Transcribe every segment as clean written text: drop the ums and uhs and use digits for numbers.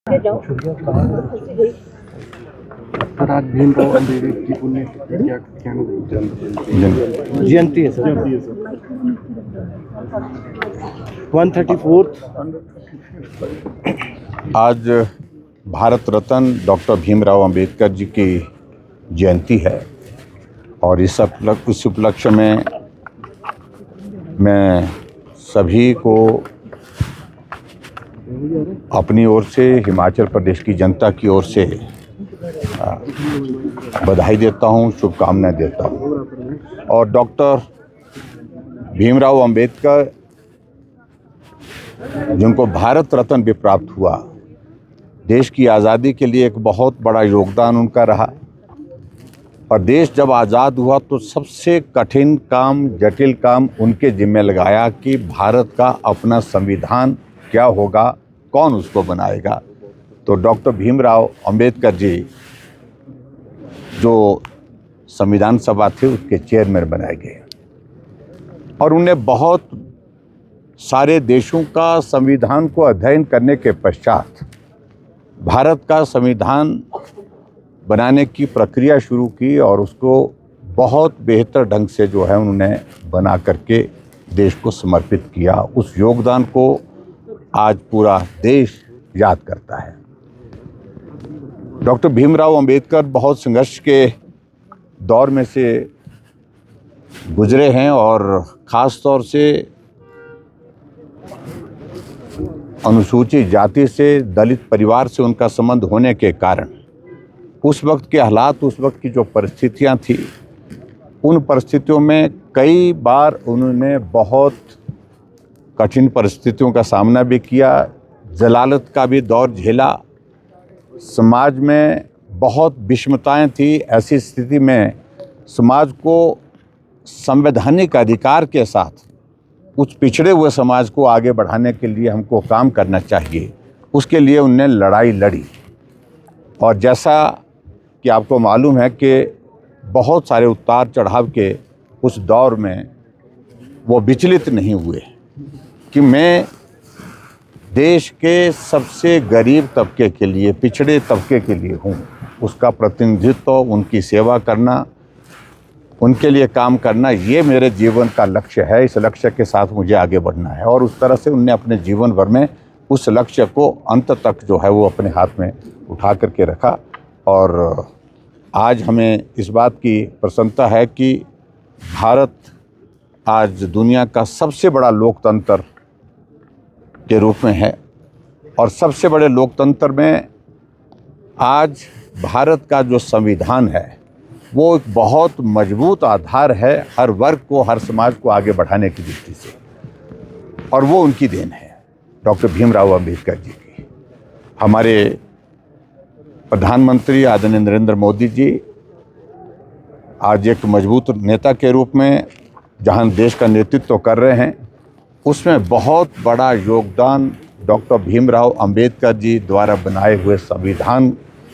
Sir आज भीमराव अम्बेडकर की पुण्यतिथि क्या जयंती है सर। 134th आज भारत रत्न डॉक्टर भीमराव अंबेडकर जी की जयंती है और इस उपलक्ष्य में मैं सभी को अपनी ओर से, हिमाचल प्रदेश की जनता की ओर से बधाई देता हूं, शुभकामनाएं देता हूं। और डॉक्टर भीमराव अंबेडकर जिनको भारत रत्न भी प्राप्त हुआ, देश की आज़ादी के लिए एक बहुत बड़ा योगदान उनका रहा। और देश जब आज़ाद हुआ तो सबसे कठिन काम, जटिल काम उनके जिम्मे लगाया कि भारत का अपना संविधान क्या होगा, कौन उसको बनाएगा। तो डॉक्टर भीमराव अंबेडकर जी जो संविधान सभा थे उसके चेयरमैन बनाए गए और उन्हें बहुत सारे देशों का संविधान को अध्ययन करने के पश्चात भारत का संविधान बनाने की प्रक्रिया शुरू की और उसको बहुत बेहतर ढंग से जो है उन्होंने बना करके देश को समर्पित किया। उस योगदान को आज पूरा देश याद करता है। डॉक्टर भीमराव अंबेडकर बहुत संघर्ष के दौर में से गुजरे हैं और ख़ास तौर से अनुसूचित जाति से, दलित परिवार से उनका संबंध होने के कारण उस वक्त के हालात, उस वक्त की जो परिस्थितियां थी, उन परिस्थितियों में कई बार उन्होंने बहुत कठिन परिस्थितियों का सामना भी किया, जलालत का भी दौर झेला। समाज में बहुत विषमताएं थी। ऐसी स्थिति में समाज को संवैधानिक अधिकार के साथ उस पिछड़े हुए समाज को आगे बढ़ाने के लिए हमको काम करना चाहिए, उसके लिए उन्होंने लड़ाई लड़ी। और जैसा कि आपको मालूम है कि बहुत सारे उतार चढ़ाव के उस दौर में वो विचलित नहीं हुए कि मैं देश के सबसे गरीब तबके के लिए, पिछड़े तबके के लिए हूँ, उसका प्रतिनिधित्व, उनकी सेवा करना, उनके लिए काम करना, ये मेरे जीवन का लक्ष्य है। इस लक्ष्य के साथ मुझे आगे बढ़ना है। और उस तरह से उनने अपने जीवन भर में उस लक्ष्य को अंत तक जो है वो अपने हाथ में उठा करके रखा। और आज हमें इस बात की प्रसन्नता है कि भारत आज दुनिया का सबसे बड़ा लोकतंत्र के रूप में है और सबसे बड़े लोकतंत्र में आज भारत का जो संविधान है वो एक बहुत मजबूत आधार है हर वर्ग को, हर समाज को आगे बढ़ाने की दृष्टि से। और वो उनकी देन है, डॉक्टर भीमराव अंबेडकर जी की। हमारे प्रधानमंत्री आदरणीय नरेंद्र मोदी जी आज एक मजबूत नेता के रूप में जहां देश का नेतृत्व कर रहे हैं, उसमें बहुत बड़ा योगदान डॉक्टर भीमराव अंबेडकर जी द्वारा बनाए हुए संविधान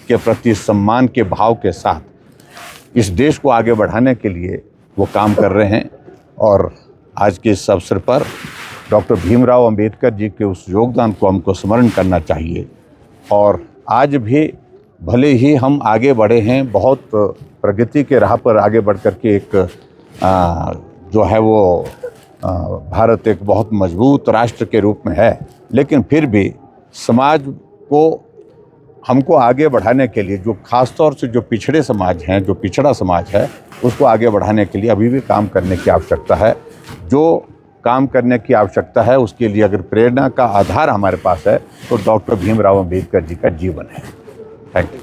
के प्रति सम्मान के भाव के साथ इस देश को आगे बढ़ाने के लिए वो काम कर रहे हैं। और आज के इस अवसर पर डॉक्टर भीमराव अंबेडकर जी के उस योगदान को हमको स्मरण करना चाहिए। और आज भी भले ही हम आगे बढ़े हैं, बहुत प्रगति के राह पर आगे बढ़ कर के एक जो है वो भारत एक बहुत मजबूत राष्ट्र के रूप में है, लेकिन फिर भी समाज को हमको आगे बढ़ाने के लिए, जो ख़ास तौर से जो पिछड़े समाज हैं, जो पिछड़ा समाज है, उसको आगे बढ़ाने के लिए अभी भी काम करने की आवश्यकता है। जो काम करने की आवश्यकता है उसके लिए अगर प्रेरणा का आधार हमारे पास है तो डॉक्टर भीमराव अंबेडकर जी का जीवन है। Thank you.